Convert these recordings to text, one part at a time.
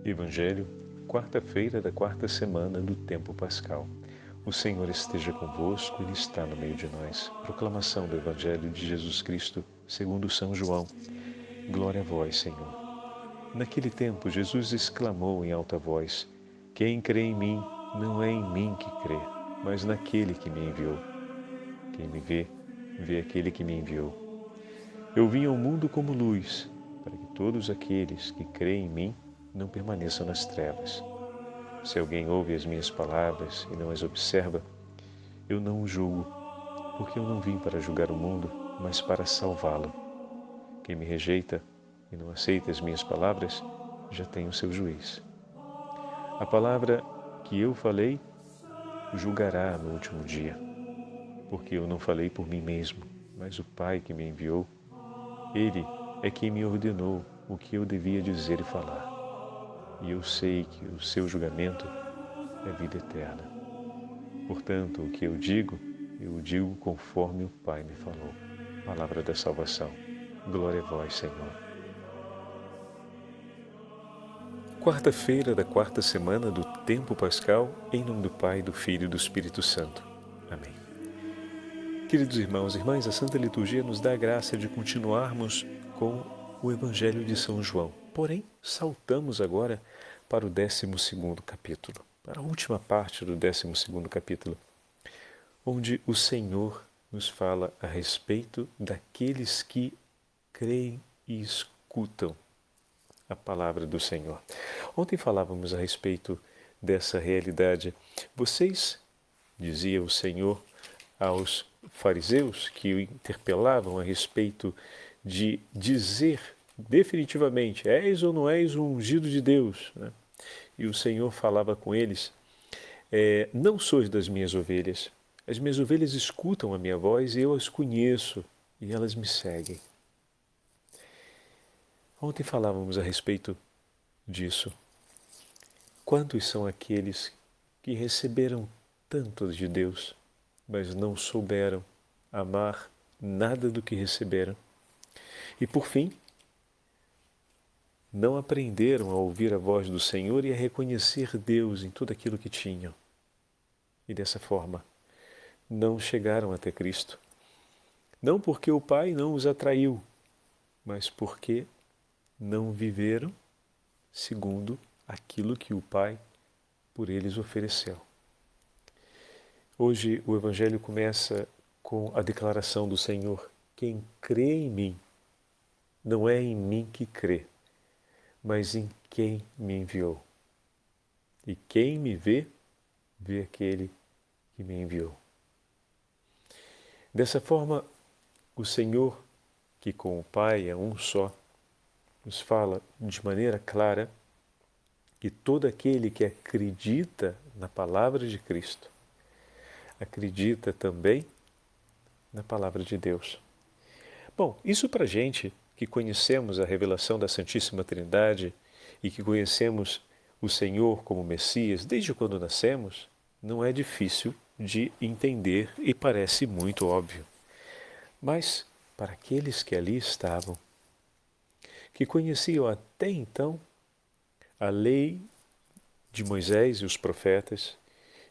Evangelho, quarta-feira da quarta semana do tempo pascal. O Senhor esteja convosco, Ele está no meio de nós. Proclamação do Evangelho de Jesus Cristo, segundo São João. Glória a vós, Senhor. Naquele tempo, Jesus exclamou em alta voz: Quem crê em mim, não é em mim que crê, mas naquele que me enviou. Quem me vê, vê aquele que me enviou. Eu vim ao mundo como luz, para que todos aqueles que creem em mim não permaneçam nas trevas. Se alguém ouve as minhas palavras e não as observa, eu não o julgo, porque eu não vim para julgar o mundo, mas para salvá-lo. Quem me rejeita e não aceita as minhas palavras, já tem o seu juiz. A palavra que eu falei o julgará no último dia, porque eu não falei por mim mesmo, mas o Pai que me enviou, Ele é quem me ordenou o que eu devia dizer e falar. E eu sei que o seu julgamento é vida eterna. Portanto, o que eu digo digo conforme o Pai me falou. Palavra da salvação. Glória a vós, Senhor. Quarta-feira da quarta semana do tempo pascal, em nome do Pai, do Filho e do Espírito Santo. Amém. Queridos irmãos e irmãs, a Santa Liturgia nos dá a graça de continuarmos com o Evangelho de São João. Porém, saltamos agora para o 12º capítulo, para a última parte do 12º capítulo, onde o Senhor nos fala a respeito daqueles que creem e escutam a palavra do Senhor. Ontem falávamos a respeito dessa realidade. Vocês, dizia o Senhor aos fariseus que o interpelavam a respeito de dizer definitivamente, és ou não és o ungido de Deus? Né? E o Senhor falava com eles, não sois das minhas ovelhas. As minhas ovelhas escutam a minha voz e eu as conheço e elas me seguem. Ontem falávamos a respeito disso. Quantos são aqueles que receberam tanto de Deus, mas não souberam amar nada do que receberam? E por fim, não aprenderam a ouvir a voz do Senhor e a reconhecer Deus em tudo aquilo que tinham. E dessa forma, não chegaram até Cristo. Não porque o Pai não os atraiu, mas porque não viveram segundo aquilo que o Pai por eles ofereceu. Hoje o Evangelho começa com a declaração do Senhor: quem crê em mim, não é em mim que crê, mas em quem me enviou. E quem me vê, vê aquele que me enviou. Dessa forma, o Senhor, que com o Pai é um só, nos fala de maneira clara que todo aquele que acredita na palavra de Cristo, acredita também na palavra de Deus. Bom, isso para a gente que conhecemos a revelação da Santíssima Trindade e que conhecemos o Senhor como Messias desde quando nascemos, não é difícil de entender e parece muito óbvio. Mas para aqueles que ali estavam, que conheciam até então a lei de Moisés e os profetas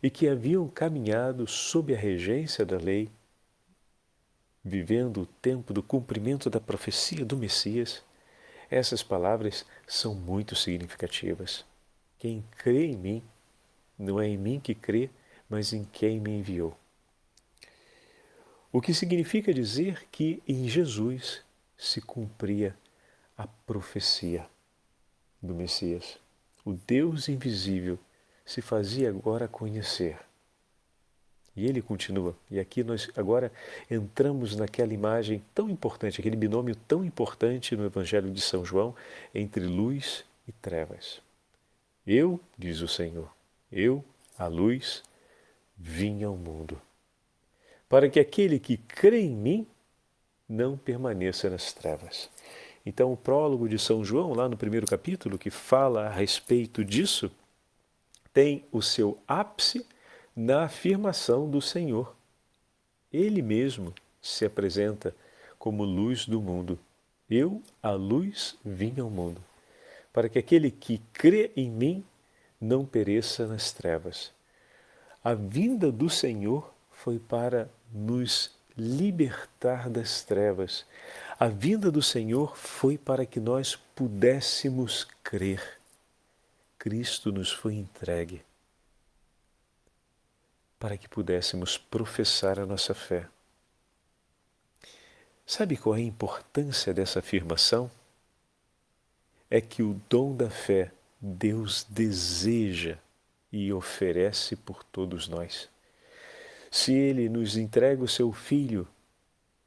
e que haviam caminhado sob a regência da lei, vivendo o tempo do cumprimento da profecia do Messias, essas palavras são muito significativas. Quem crê em mim, não é em mim que crê, mas em quem me enviou. O que significa dizer que em Jesus se cumpria a profecia do Messias. O Deus invisível se fazia agora conhecer. E ele continua. E aqui nós agora entramos naquela imagem tão importante, aquele binômio tão importante no Evangelho de São João entre luz e trevas. Eu, diz o Senhor, eu, a luz, vim ao mundo, para que aquele que crê em mim não permaneça nas trevas. Então o prólogo de São João, lá no primeiro capítulo, que fala a respeito disso, tem o seu ápice na afirmação do Senhor. Ele mesmo se apresenta como luz do mundo. Eu, a luz, vim ao mundo, para que aquele que crê em mim não pereça nas trevas. A vinda do Senhor foi para nos libertar das trevas. A vinda do Senhor foi para que nós pudéssemos crer. Cristo nos foi entregue para que pudéssemos professar a nossa fé. Sabe qual é a importância dessa afirmação? É que o dom da fé Deus deseja e oferece por todos nós. Se Ele nos entrega o Seu Filho,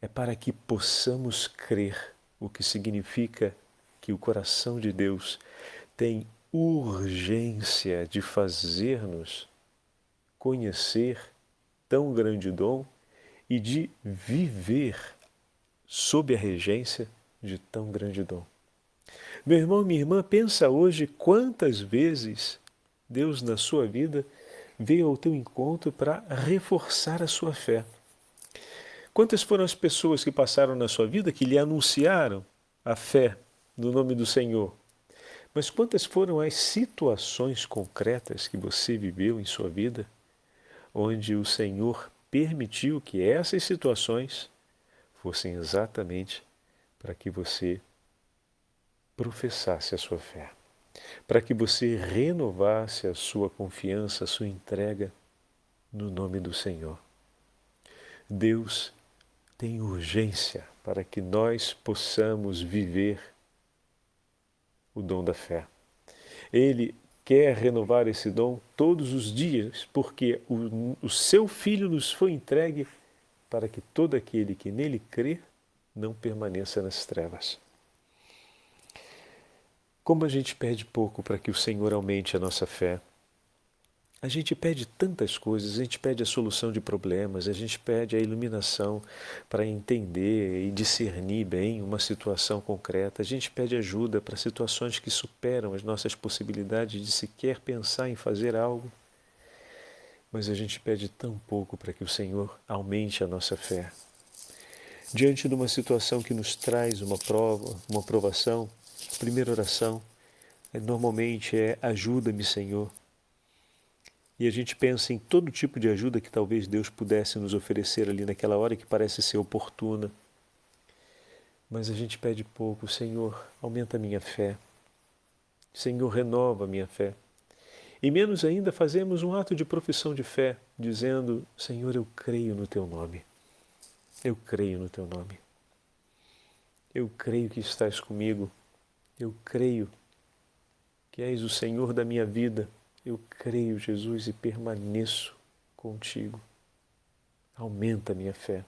é para que possamos crer, o que significa que o coração de Deus tem urgência de fazer-nos conhecer tão grande dom e de viver sob a regência de tão grande dom. Meu irmão, minha irmã, pensa hoje quantas vezes Deus na sua vida veio ao teu encontro para reforçar a sua fé. Quantas foram as pessoas que passaram na sua vida que lhe anunciaram a fé no nome do Senhor? Mas quantas foram as situações concretas que você viveu em sua vida, onde o Senhor permitiu que essas situações fossem exatamente para que você professasse a sua fé, para que você renovasse a sua confiança, a sua entrega no nome do Senhor. Deus tem urgência para que nós possamos viver o dom da fé. Ele quer renovar esse dom todos os dias, porque o seu Filho nos foi entregue para que todo aquele que nele crê não permaneça nas trevas. Como a gente pede pouco para que o Senhor aumente a nossa fé. A gente pede tantas coisas, a gente pede a solução de problemas, a gente pede a iluminação para entender e discernir bem uma situação concreta, a gente pede ajuda para situações que superam as nossas possibilidades de sequer pensar em fazer algo. Mas a gente pede tão pouco para que o Senhor aumente a nossa fé. Diante de uma situação que nos traz uma prova, uma provação, a primeira oração normalmente é: ajuda-me, Senhor. E a gente pensa em todo tipo de ajuda que talvez Deus pudesse nos oferecer ali naquela hora que parece ser oportuna. Mas a gente pede pouco: Senhor, aumenta a minha fé. Senhor, renova a minha fé. E menos ainda fazemos um ato de profissão de fé, dizendo: Senhor, eu creio no Teu nome. Eu creio no Teu nome. Eu creio que estás comigo. Eu creio que és o Senhor da minha vida. Eu creio, Jesus, e permaneço contigo. Aumenta a minha fé.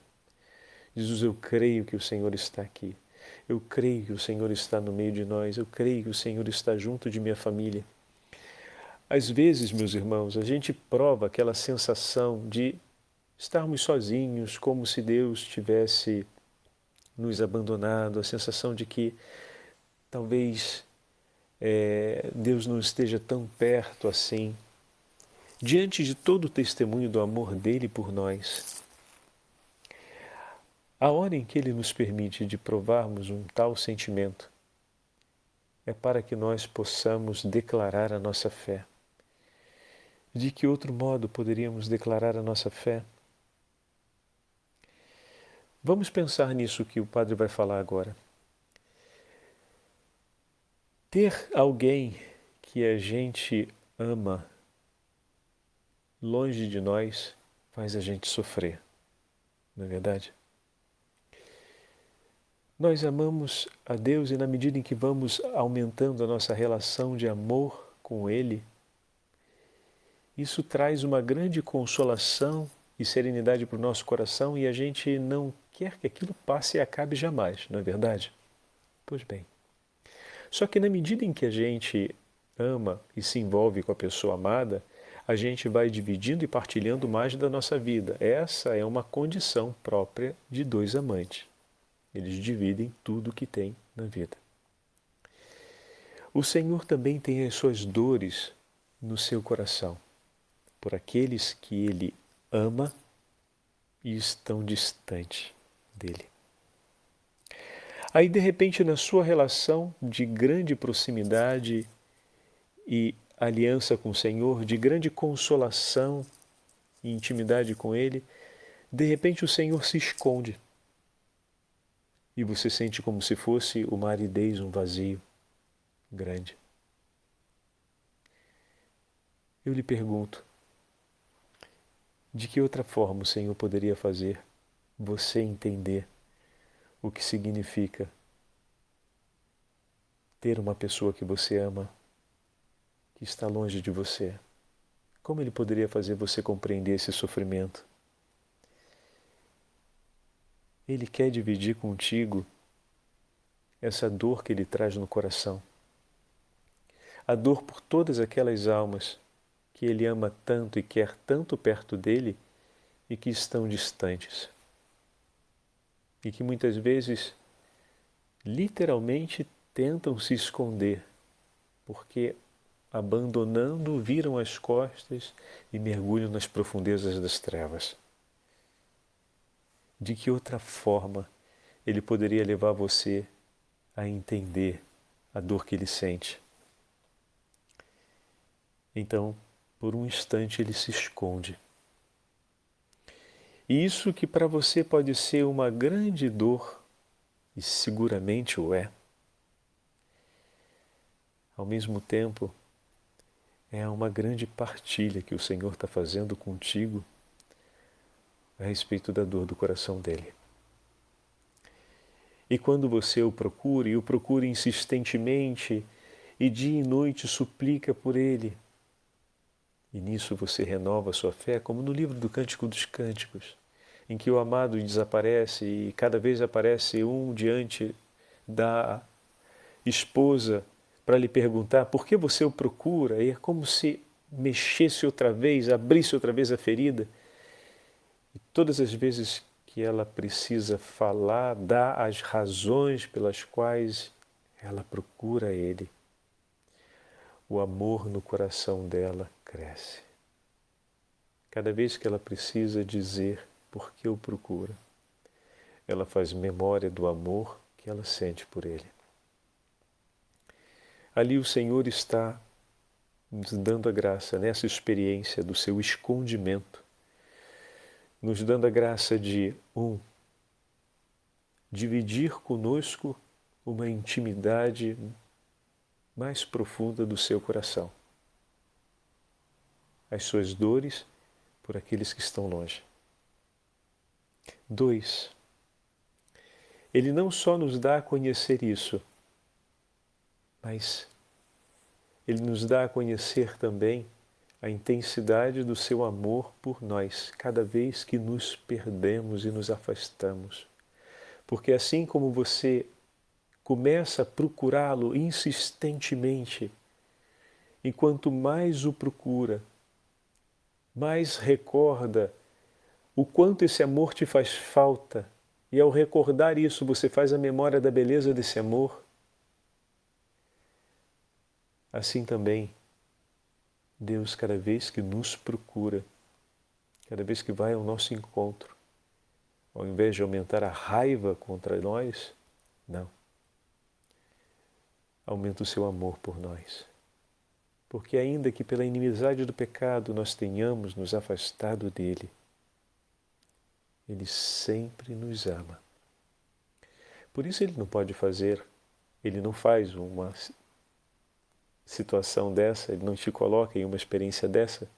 Jesus, eu creio que o Senhor está aqui. Eu creio que o Senhor está no meio de nós. Eu creio que o Senhor está junto de minha família. Às vezes, meus irmãos, a gente prova aquela sensação de estarmos sozinhos, como se Deus tivesse nos abandonado, a sensação de que talvez Deus não esteja tão perto assim. Diante de todo o testemunho do amor dele por nós, a hora em que ele nos permite de provarmos um tal sentimento é para que nós possamos declarar a nossa fé. De que outro modo poderíamos declarar a nossa fé? Vamos pensar nisso que o Padre vai falar agora. Ter alguém que a gente ama longe de nós faz a gente sofrer, não é verdade? Nós amamos a Deus e na medida em que vamos aumentando a nossa relação de amor com Ele, isso traz uma grande consolação e serenidade para o nosso coração e a gente não quer que aquilo passe e acabe jamais, não é verdade? Pois bem. Só que na medida em que a gente ama e se envolve com a pessoa amada, a gente vai dividindo e partilhando mais da nossa vida. Essa é uma condição própria de dois amantes. Eles dividem tudo o que têm na vida. O Senhor também tem as suas dores no seu coração, por aqueles que Ele ama e estão distante dEle. Aí, de repente, na sua relação de grande proximidade e aliança com o Senhor, de grande consolação e intimidade com Ele, de repente o Senhor se esconde. E você sente como se fosse uma aridez, um vazio grande. Eu lhe pergunto, de que outra forma o Senhor poderia fazer você entender o que significa ter uma pessoa que você ama, que está longe de você? Como Ele poderia fazer você compreender esse sofrimento? Ele quer dividir contigo essa dor que Ele traz no coração. A dor por todas aquelas almas que Ele ama tanto e quer tanto perto dEle e que estão distantes. E que muitas vezes, literalmente, tentam se esconder, porque abandonando, viram as costas e mergulham nas profundezas das trevas. De que outra forma Ele poderia levar você a entender a dor que Ele sente? Então, por um instante, Ele se esconde. E isso que para você pode ser uma grande dor, e seguramente o é, ao mesmo tempo, é uma grande partilha que o Senhor está fazendo contigo a respeito da dor do coração dele. E quando você o procura, e o procura insistentemente, e dia e noite suplica por ele, e nisso você renova a sua fé, como no livro do Cântico dos Cânticos, em que o amado desaparece e cada vez aparece um diante da esposa para lhe perguntar por que você o procura, e é como se mexesse outra vez, abrisse outra vez a ferida. E todas as vezes que ela precisa falar, dá as razões pelas quais ela procura ele. O amor no coração dela cresce. Cada vez que ela precisa dizer por que o procura, ela faz memória do amor que ela sente por ele. Ali o Senhor está nos dando a graça, nessa experiência do seu escondimento, nos dando a graça de, dividir conosco uma intimidade mais profunda do seu coração. As suas dores por aqueles que estão longe. 2, Ele não só nos dá a conhecer isso, mas Ele nos dá a conhecer também a intensidade do seu amor por nós, cada vez que nos perdemos e nos afastamos. Porque assim como você começa a procurá-lo insistentemente, e quanto mais o procura, mais recorda o quanto esse amor te faz falta, e ao recordar isso você faz a memória da beleza desse amor. Assim também, Deus, cada vez que nos procura, cada vez que vai ao nosso encontro, ao invés de aumentar a raiva contra nós, não. Aumenta o seu amor por nós. Porque ainda que pela inimizade do pecado nós tenhamos nos afastado dele, Ele sempre nos ama. Por isso Ele não faz uma situação dessa, Ele não te coloca em uma experiência dessa,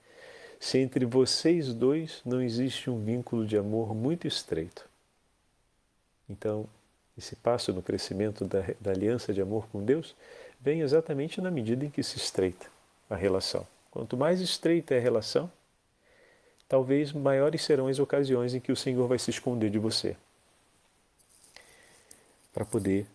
se entre vocês dois não existe um vínculo de amor muito estreito. Então, esse passo no crescimento da aliança de amor com Deus vem exatamente na medida em que se estreita a relação. Quanto mais estreita é a relação, talvez maiores serão as ocasiões em que o Senhor vai se esconder de você. Para poder,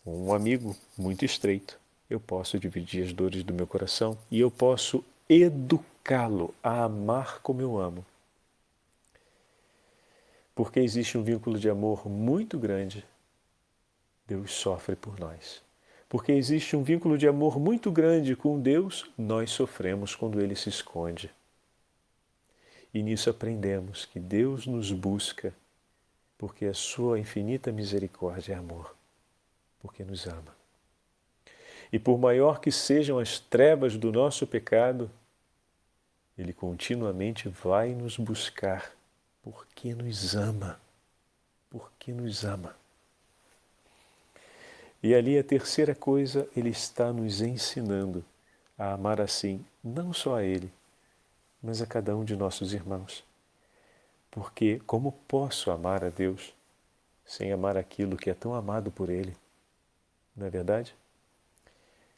com um amigo muito estreito, eu posso dividir as dores do meu coração e eu posso educá-lo a amar como eu amo. Porque existe um vínculo de amor muito grande, Deus sofre por nós. Porque existe um vínculo de amor muito grande com Deus, nós sofremos quando Ele se esconde. E nisso aprendemos que Deus nos busca porque a sua infinita misericórdia é amor, porque nos ama. E por maior que sejam as trevas do nosso pecado, Ele continuamente vai nos buscar, porque nos ama, porque nos ama. E ali a terceira coisa, Ele está nos ensinando a amar assim, não só a Ele, mas a cada um de nossos irmãos. Porque como posso amar a Deus sem amar aquilo que é tão amado por Ele? Não é verdade?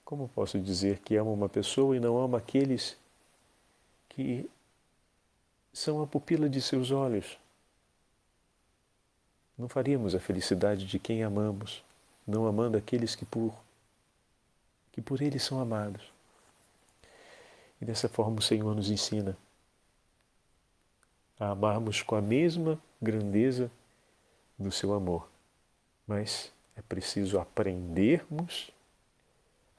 Como posso dizer que amo uma pessoa e não amo aqueles que são a pupila de seus olhos? Não faríamos a felicidade de quem amamos, não amando aqueles que por Ele são amados. E dessa forma o Senhor nos ensina a amarmos com a mesma grandeza do seu amor. Mas é preciso aprendermos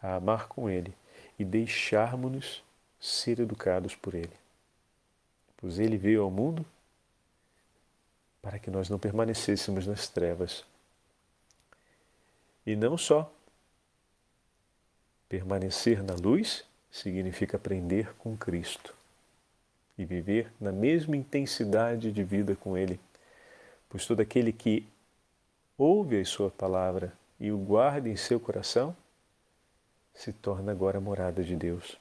a amar com Ele e deixarmos-nos ser educados por Ele. Pois Ele veio ao mundo para que nós não permanecêssemos nas trevas. E não só permanecer na luz significa aprender com Cristo e viver na mesma intensidade de vida com Ele, pois todo aquele que ouve a sua palavra e o guarda em seu coração se torna agora morada de Deus.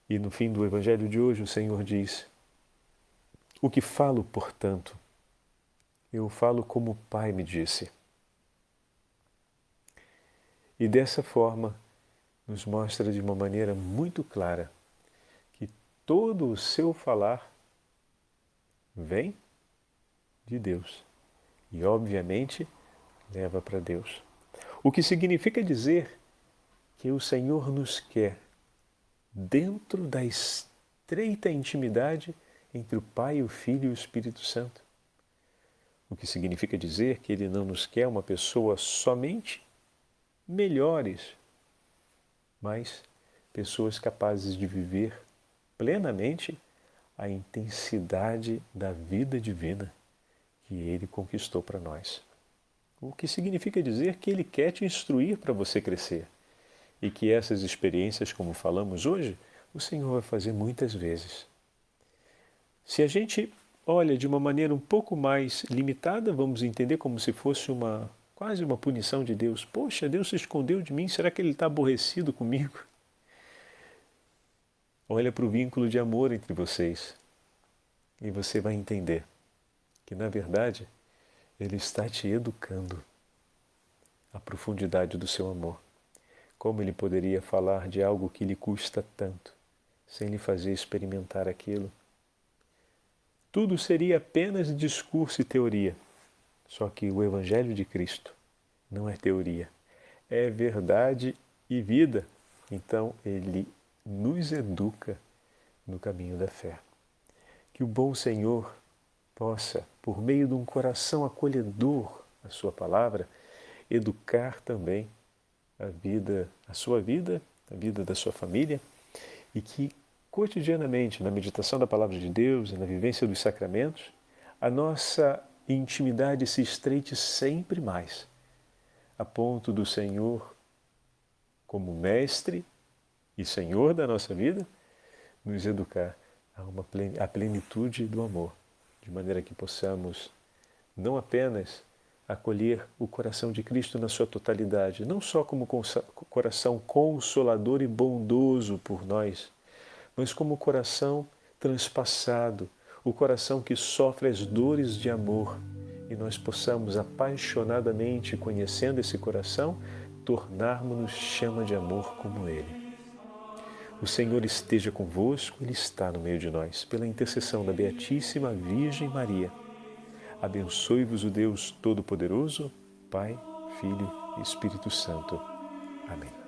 E no fim do Evangelho de hoje o Senhor diz: o que falo, portanto, eu falo como o Pai me disse. E dessa forma nos mostra de uma maneira muito clara que todo o seu falar vem de Deus e, obviamente, leva para Deus. O que significa dizer que o Senhor nos quer dentro da estreita intimidade entre o Pai, o Filho e o Espírito Santo. O que significa dizer que Ele não nos quer uma pessoa somente melhores, mas pessoas capazes de viver plenamente a intensidade da vida divina que Ele conquistou para nós. O que significa dizer que Ele quer te instruir para você crescer e que essas experiências, como falamos hoje, o Senhor vai fazer muitas vezes. Se a gente olha de uma maneira um pouco mais limitada, vamos entender como se fosse quase uma punição de Deus. Poxa, Deus se escondeu de mim, será que Ele está aborrecido comigo? Olha para o vínculo de amor entre vocês e você vai entender que, na verdade, Ele está te educando a profundidade do seu amor. Como Ele poderia falar de algo que lhe custa tanto, sem lhe fazer experimentar aquilo? Tudo seria apenas discurso e teoria. Só que o Evangelho de Cristo não é teoria, é verdade e vida. Então Ele nos educa no caminho da fé. Que o bom Senhor possa, por meio de um coração acolhedor à sua palavra, educar também a sua vida, a vida da sua família, e que cotidianamente, na meditação da palavra de Deus e na vivência dos sacramentos, a nossa intimidade se estreite sempre mais, a ponto do Senhor, como mestre e Senhor da nossa vida, nos educar à plenitude do amor, de maneira que possamos não apenas acolher o coração de Cristo na sua totalidade, não só como coração consolador e bondoso por nós, mas como coração transpassado, o coração que sofre as dores de amor, e nós possamos apaixonadamente, conhecendo esse coração, tornarmos-nos chama de amor como Ele. O Senhor esteja convosco, Ele está no meio de nós. Pela intercessão da Beatíssima Virgem Maria, abençoe-vos o Deus Todo-Poderoso, Pai, Filho e Espírito Santo. Amém.